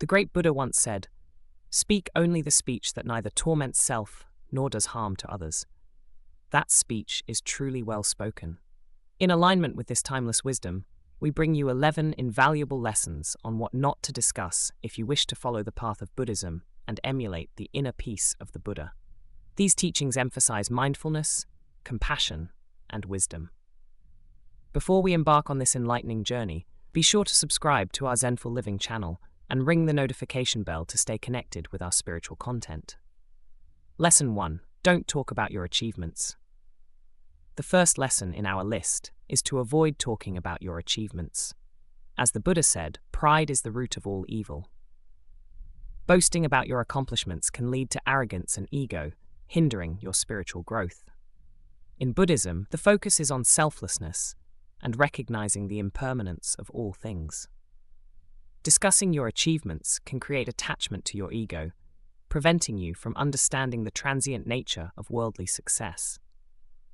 The great Buddha once said, "Speak only the speech that neither torments self nor does harm to others." That speech is truly well spoken. In alignment with this timeless wisdom, we bring you 11 invaluable lessons on what not to discuss if you wish to follow the path of Buddhism and emulate the inner peace of the Buddha. These teachings emphasize mindfulness, compassion, and wisdom. Before we embark on this enlightening journey, be sure to subscribe to our Zenful Living channel and ring the notification bell to stay connected with our spiritual content. Lesson 1. Don't talk about your achievements. The first lesson in our list is to avoid talking about your achievements. As the Buddha said, pride is the root of all evil. Boasting about your accomplishments can lead to arrogance and ego, hindering your spiritual growth. In Buddhism, the focus is on selflessness and recognizing the impermanence of all things. Discussing your achievements can create attachment to your ego, preventing you from understanding the transient nature of worldly success.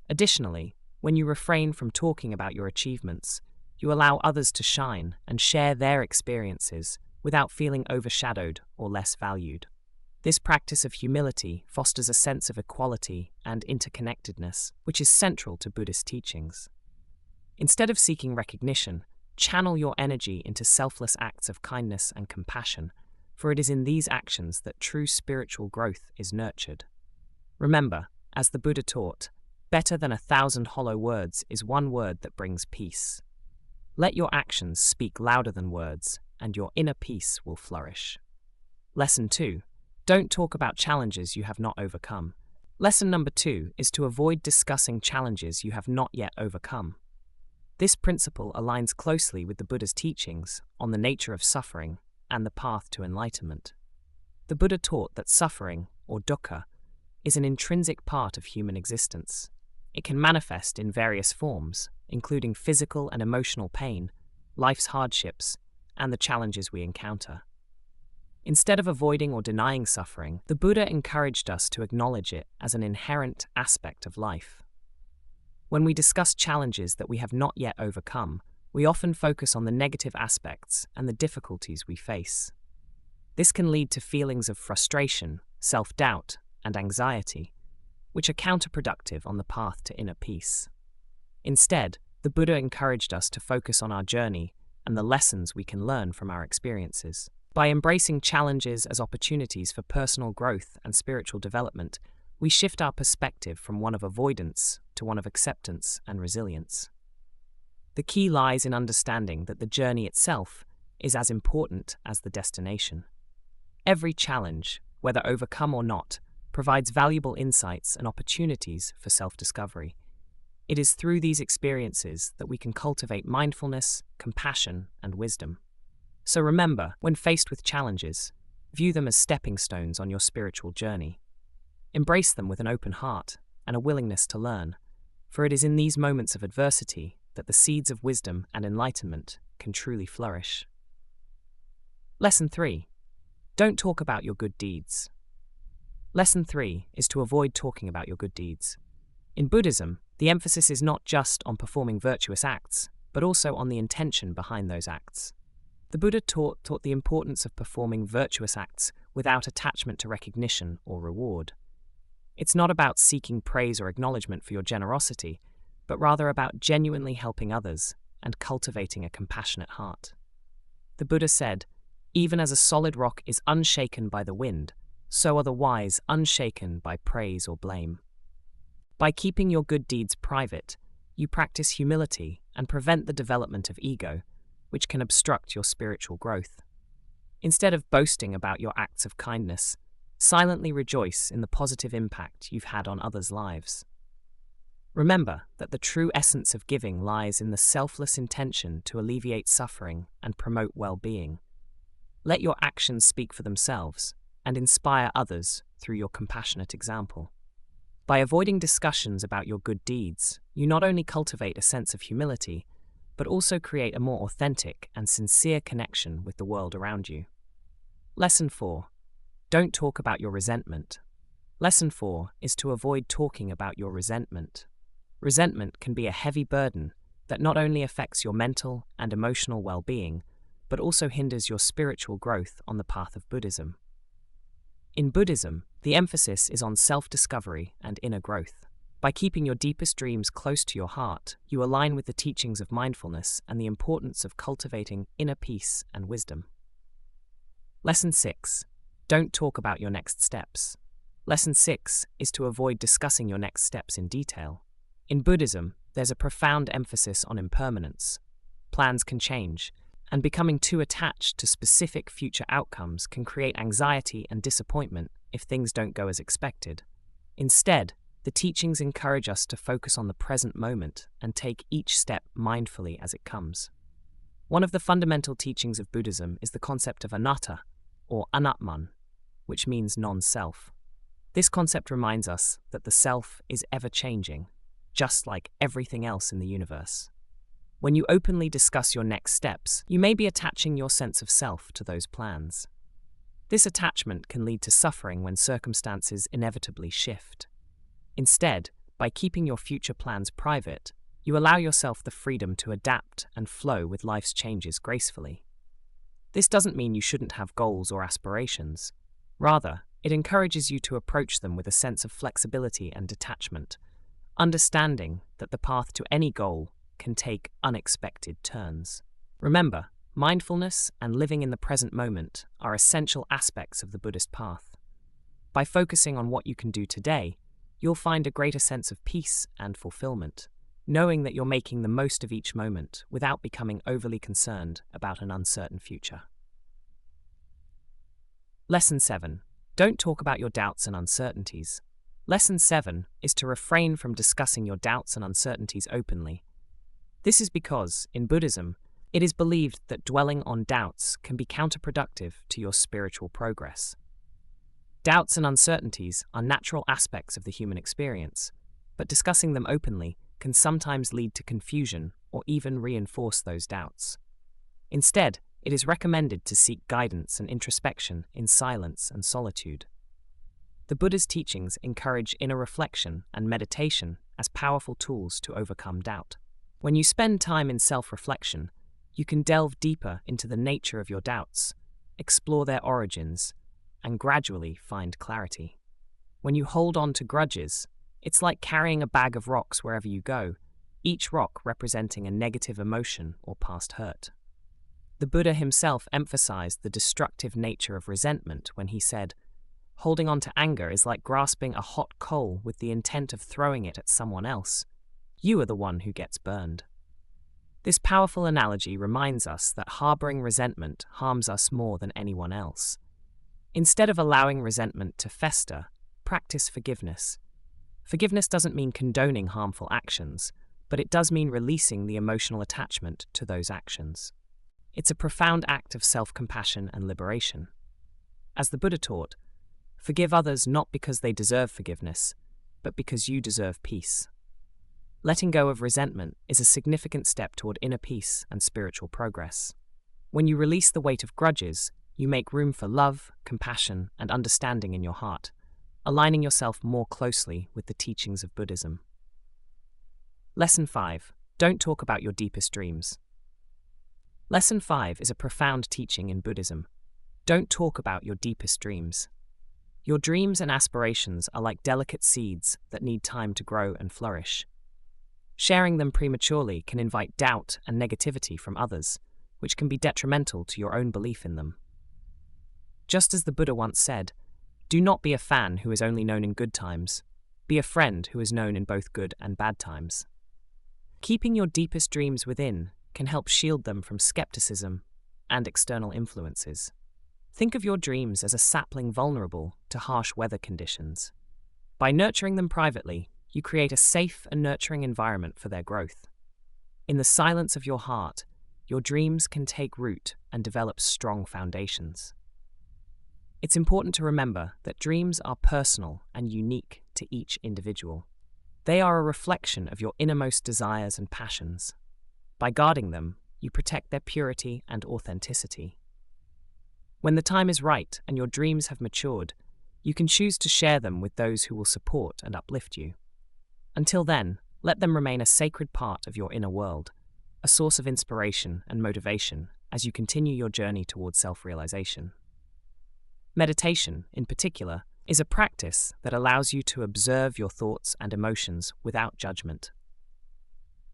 Additionally, when you refrain from talking about your achievements, you allow others to shine and share their experiences without feeling overshadowed or less valued. This practice of humility fosters a sense of equality and interconnectedness, which is central to Buddhist teachings. Instead of seeking recognition, channel your energy into selfless acts of kindness and compassion, for it is in these actions that true spiritual growth is nurtured. Remember, as the Buddha taught, better than 1,000 hollow words is one word that brings peace. Let your actions speak louder than words, and your inner peace will flourish. Lesson 2. Don't talk about challenges you have not overcome. Lesson number 2 is to avoid discussing challenges you have not yet overcome. This principle aligns closely with the Buddha's teachings on the nature of suffering and the path to enlightenment. The Buddha taught that suffering, or dukkha, is an intrinsic part of human existence. It can manifest in various forms, including physical and emotional pain, life's hardships, and the challenges we encounter. Instead of avoiding or denying suffering, the Buddha encouraged us to acknowledge it as an inherent aspect of life. When we discuss challenges that we have not yet overcome, we often focus on the negative aspects and the difficulties we face. This can lead to feelings of frustration, self-doubt, and anxiety, which are counterproductive on the path to inner peace. Instead, the Buddha encouraged us to focus on our journey and the lessons we can learn from our experiences. By embracing challenges as opportunities for personal growth and spiritual development, we shift our perspective from one of avoidance to one of acceptance and resilience. The key lies in understanding that the journey itself is as important as the destination. Every challenge, whether overcome or not, provides valuable insights and opportunities for self-discovery. It is through these experiences that we can cultivate mindfulness, compassion, and wisdom. So remember, when faced with challenges, view them as stepping stones on your spiritual journey. Embrace them with an open heart and a willingness to learn, for it is in these moments of adversity that the seeds of wisdom and enlightenment can truly flourish. Lesson 3. Don't talk about your good deeds. Lesson 3 is to avoid talking about your good deeds. In Buddhism, the emphasis is not just on performing virtuous acts, but also on the intention behind those acts. The Buddha taught the importance of performing virtuous acts without attachment to recognition or reward. It's not about seeking praise or acknowledgement for your generosity, but rather about genuinely helping others and cultivating a compassionate heart. The Buddha said, "Even as a solid rock is unshaken by the wind, so are the wise unshaken by praise or blame." By keeping your good deeds private, you practice humility and prevent the development of ego, which can obstruct your spiritual growth. Instead of boasting about your acts of kindness, silently rejoice in the positive impact you've had on others' lives. Remember that the true essence of giving lies in the selfless intention to alleviate suffering and promote well-being. Let your actions speak for themselves and inspire others through your compassionate example. By avoiding discussions about your good deeds, you not only cultivate a sense of humility, but also create a more authentic and sincere connection with the world around you. Lesson 4. Don't talk about your resentment. Lesson 4 is to avoid talking about your resentment. Resentment can be a heavy burden that not only affects your mental and emotional well-being, but also hinders your spiritual growth on the path of Buddhism. In Buddhism, the emphasis is on self-discovery and inner growth. By keeping your deepest dreams close to your heart, you align with the teachings of mindfulness and the importance of cultivating inner peace and wisdom. Lesson 6. Don't talk about your next steps. Lesson 6 is to avoid discussing your next steps in detail. In Buddhism, there's a profound emphasis on impermanence. Plans can change, and becoming too attached to specific future outcomes can create anxiety and disappointment if things don't go as expected. Instead, the teachings encourage us to focus on the present moment and take each step mindfully as it comes. One of the fundamental teachings of Buddhism is the concept of anatta, or anatman, which means non-self. This concept reminds us that the self is ever-changing, just like everything else in the universe. When you openly discuss your next steps, you may be attaching your sense of self to those plans. This attachment can lead to suffering when circumstances inevitably shift. Instead, by keeping your future plans private, you allow yourself the freedom to adapt and flow with life's changes gracefully. This doesn't mean you shouldn't have goals or aspirations. Rather, it encourages you to approach them with a sense of flexibility and detachment, understanding that the path to any goal can take unexpected turns. Remember, mindfulness and living in the present moment are essential aspects of the Buddhist path. By focusing on what you can do today, you'll find a greater sense of peace and fulfillment, knowing that you're making the most of each moment without becoming overly concerned about an uncertain future. Lesson 7. Don't talk about your doubts and uncertainties. Lesson 7 is to refrain from discussing your doubts and uncertainties openly. This is because, in Buddhism, it is believed that dwelling on doubts can be counterproductive to your spiritual progress. Doubts and uncertainties are natural aspects of the human experience, but discussing them openly can sometimes lead to confusion or even reinforce those doubts. Instead, it is recommended to seek guidance and introspection in silence and solitude. The Buddha's teachings encourage inner reflection and meditation as powerful tools to overcome doubt. When you spend time in self-reflection, you can delve deeper into the nature of your doubts, explore their origins, and gradually find clarity. When you hold on to grudges, it's like carrying a bag of rocks wherever you go, each rock representing a negative emotion or past hurt. The Buddha himself emphasized the destructive nature of resentment when he said, "Holding on to anger is like grasping a hot coal with the intent of throwing it at someone else. You are the one who gets burned." This powerful analogy reminds us that harboring resentment harms us more than anyone else. Instead of allowing resentment to fester, practice forgiveness. Forgiveness doesn't mean condoning harmful actions, but it does mean releasing the emotional attachment to those actions. It's a profound act of self-compassion and liberation. As the Buddha taught, forgive others not because they deserve forgiveness, but because you deserve peace. Letting go of resentment is a significant step toward inner peace and spiritual progress. When you release the weight of grudges, you make room for love, compassion, and understanding in your heart, aligning yourself more closely with the teachings of Buddhism. Lesson 5. Don't talk about your deepest dreams. Lesson 5 is a profound teaching in Buddhism. Don't talk about your deepest dreams. Your dreams and aspirations are like delicate seeds that need time to grow and flourish. Sharing them prematurely can invite doubt and negativity from others, which can be detrimental to your own belief in them. Just as the Buddha once said, "Do not be a fan who is only known in good times. Be a friend who is known in both good and bad times." Keeping your deepest dreams within can help shield them from skepticism and external influences. Think of your dreams as a sapling vulnerable to harsh weather conditions. By nurturing them privately, you create a safe and nurturing environment for their growth. In the silence of your heart, your dreams can take root and develop strong foundations. It's important to remember that dreams are personal and unique to each individual. They are a reflection of your innermost desires and passions. By guarding them, you protect their purity and authenticity. When the time is right and your dreams have matured, you can choose to share them with those who will support and uplift you. Until then, let them remain a sacred part of your inner world, a source of inspiration and motivation as you continue your journey towards self-realization. Meditation, in particular, is a practice that allows you to observe your thoughts and emotions without judgment.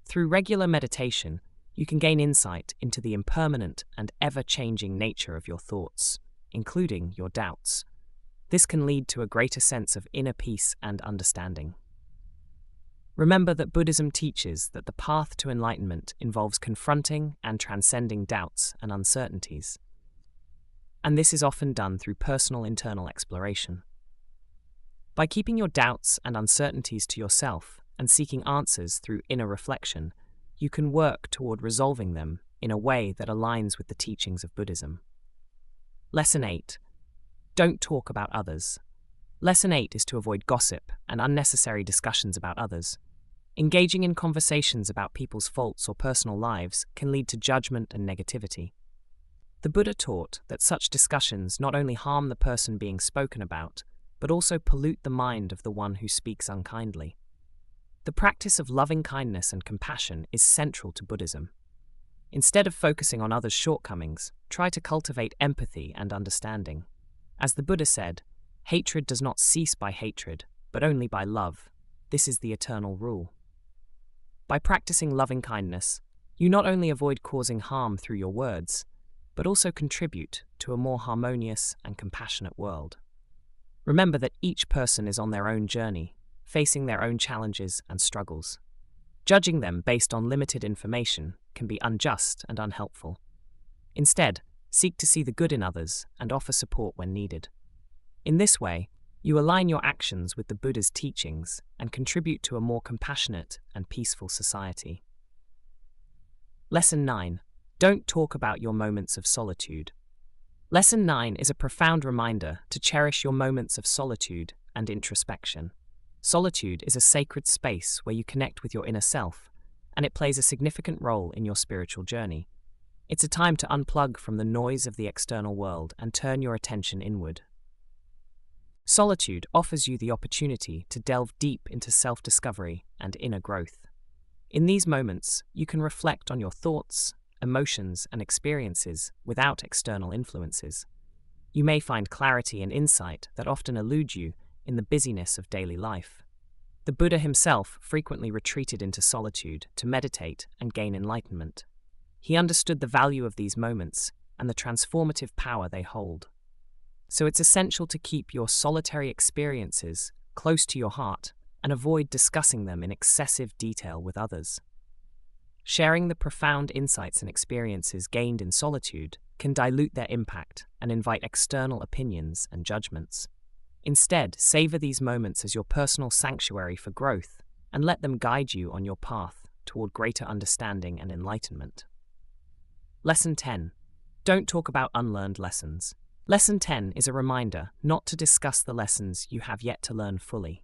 Through regular meditation, you can gain insight into the impermanent and ever-changing nature of your thoughts, including your doubts. This can lead to a greater sense of inner peace and understanding. Remember that Buddhism teaches that the path to enlightenment involves confronting and transcending doubts and uncertainties. And this is often done through personal internal exploration. By keeping your doubts and uncertainties to yourself and seeking answers through inner reflection, you can work toward resolving them in a way that aligns with the teachings of Buddhism. Lesson 8. Don't talk about others. Lesson 8 is to avoid gossip and unnecessary discussions about others. Engaging in conversations about people's faults or personal lives can lead to judgment and negativity. The Buddha taught that such discussions not only harm the person being spoken about, but also pollute the mind of the one who speaks unkindly. The practice of loving kindness and compassion is central to Buddhism. Instead of focusing on others' shortcomings, try to cultivate empathy and understanding. As the Buddha said, hatred does not cease by hatred, but only by love. This is the eternal rule. By practicing loving kindness, you not only avoid causing harm through your words, but also contribute to a more harmonious and compassionate world. Remember that each person is on their own journey, facing their own challenges and struggles. Judging them based on limited information can be unjust and unhelpful. Instead, seek to see the good in others and offer support when needed. In this way, you align your actions with the Buddha's teachings and contribute to a more compassionate and peaceful society. Lesson 9. Don't talk about your moments of solitude. Lesson 9 is a profound reminder to cherish your moments of solitude and introspection. Solitude is a sacred space where you connect with your inner self, and it plays a significant role in your spiritual journey. It's a time to unplug from the noise of the external world and turn your attention inward. Solitude offers you the opportunity to delve deep into self-discovery and inner growth. In these moments, you can reflect on your thoughts, emotions, and experiences without external influences. You may find clarity and insight that often elude you in the busyness of daily life. The Buddha himself frequently retreated into solitude to meditate and gain enlightenment. He understood the value of these moments and the transformative power they hold. So it's essential to keep your solitary experiences close to your heart and avoid discussing them in excessive detail with others. Sharing the profound insights and experiences gained in solitude can dilute their impact and invite external opinions and judgments. Instead, savor these moments as your personal sanctuary for growth and let them guide you on your path toward greater understanding and enlightenment. Lesson 10. Don't talk about unlearned lessons. Lesson 10 is a reminder not to discuss the lessons you have yet to learn fully.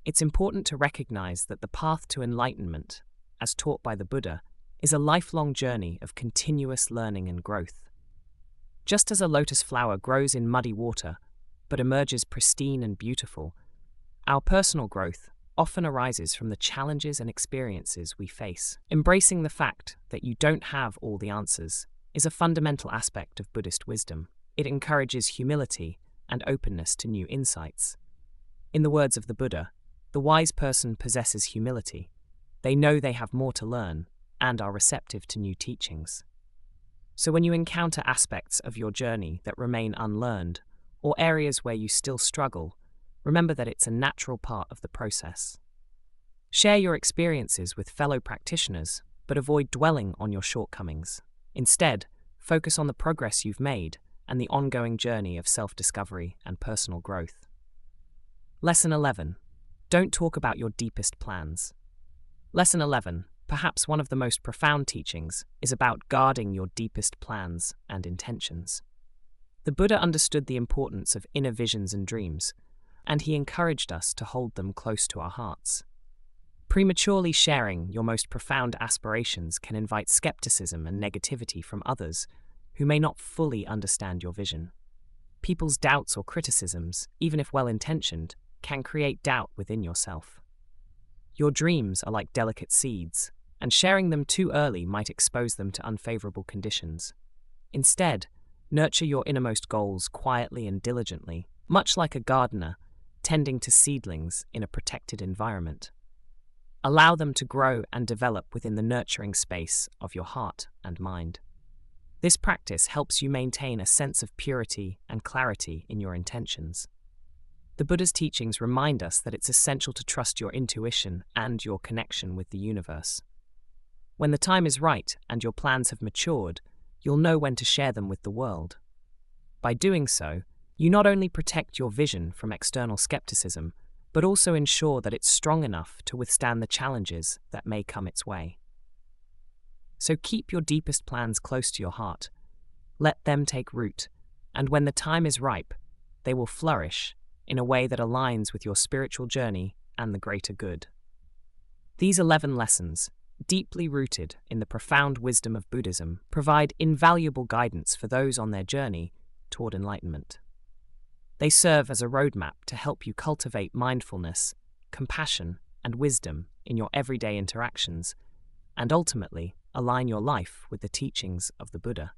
It's important to recognize that the path to enlightenment, as taught by the Buddha, is a lifelong journey of continuous learning and growth. Just as a lotus flower grows in muddy water, but emerges pristine and beautiful, our personal growth often arises from the challenges and experiences we face. Embracing the fact that you don't have all the answers is a fundamental aspect of Buddhist wisdom. It encourages humility and openness to new insights. In the words of the Buddha, the wise person possesses humility. They know they have more to learn and are receptive to new teachings. So when you encounter aspects of your journey that remain unlearned, or areas where you still struggle, remember that it's a natural part of the process. Share your experiences with fellow practitioners, but avoid dwelling on your shortcomings. Instead, focus on the progress you've made and the ongoing journey of self-discovery and personal growth. Lesson 11. Don't talk about your deepest plans. Lesson 11, perhaps one of the most profound teachings, is about guarding your deepest plans and intentions. The Buddha understood the importance of inner visions and dreams, and he encouraged us to hold them close to our hearts. Prematurely sharing your most profound aspirations can invite skepticism and negativity from others who may not fully understand your vision. People's doubts or criticisms, even if well-intentioned, can create doubt within yourself. Your dreams are like delicate seeds, and sharing them too early might expose them to unfavorable conditions. Instead, nurture your innermost goals quietly and diligently, much like a gardener tending to seedlings in a protected environment. Allow them to grow and develop within the nurturing space of your heart and mind. This practice helps you maintain a sense of purity and clarity in your intentions. The Buddha's teachings remind us that it's essential to trust your intuition and your connection with the universe. When the time is right and your plans have matured, you'll know when to share them with the world. By doing so, you not only protect your vision from external skepticism, but also ensure that it's strong enough to withstand the challenges that may come its way. So keep your deepest plans close to your heart. Let them take root, and when the time is ripe, they will flourish in a way that aligns with your spiritual journey and the greater good. These 11 lessons, deeply rooted in the profound wisdom of Buddhism, provide invaluable guidance for those on their journey toward enlightenment. They serve as a roadmap to help you cultivate mindfulness, compassion, and wisdom in your everyday interactions, and ultimately align your life with the teachings of the Buddha.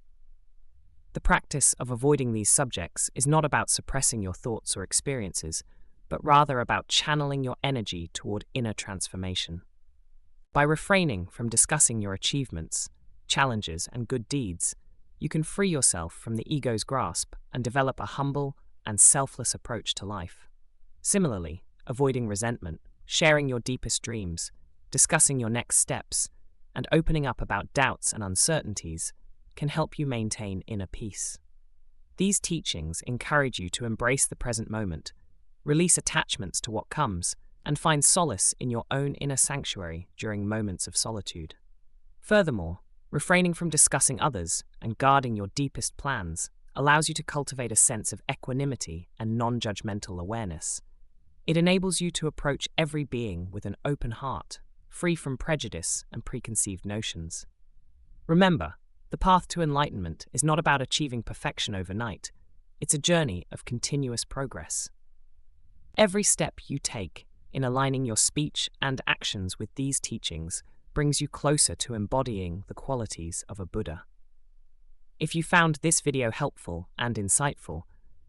The practice of avoiding these subjects is not about suppressing your thoughts or experiences, but rather about channeling your energy toward inner transformation. By refraining from discussing your achievements, challenges, and good deeds, you can free yourself from the ego's grasp and develop a humble and selfless approach to life. Similarly, avoiding resentment, sharing your deepest dreams, discussing your next steps, and opening up about doubts and uncertainties can help you maintain inner peace. These teachings encourage you to embrace the present moment, release attachments to what comes, and find solace in your own inner sanctuary during moments of solitude. Furthermore, refraining from discussing others and guarding your deepest plans allows you to cultivate a sense of equanimity and non-judgmental awareness. It enables you to approach every being with an open heart, free from prejudice and preconceived notions. Remember, the path to enlightenment is not about achieving perfection overnight. It's a journey of continuous progress. Every step you take in aligning your speech and actions with these teachings brings you closer to embodying the qualities of a Buddha. If you found this video helpful and insightful,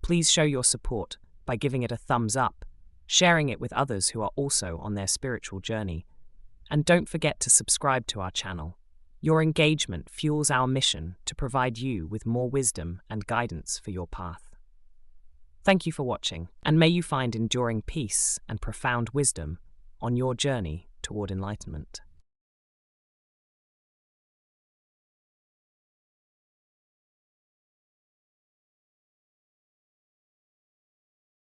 please show your support by giving it a thumbs up, sharing it with others who are also on their spiritual journey, and don't forget to subscribe to our channel. Your engagement fuels our mission to provide you with more wisdom and guidance for your path. Thank you for watching, and may you find enduring peace and profound wisdom on your journey toward enlightenment.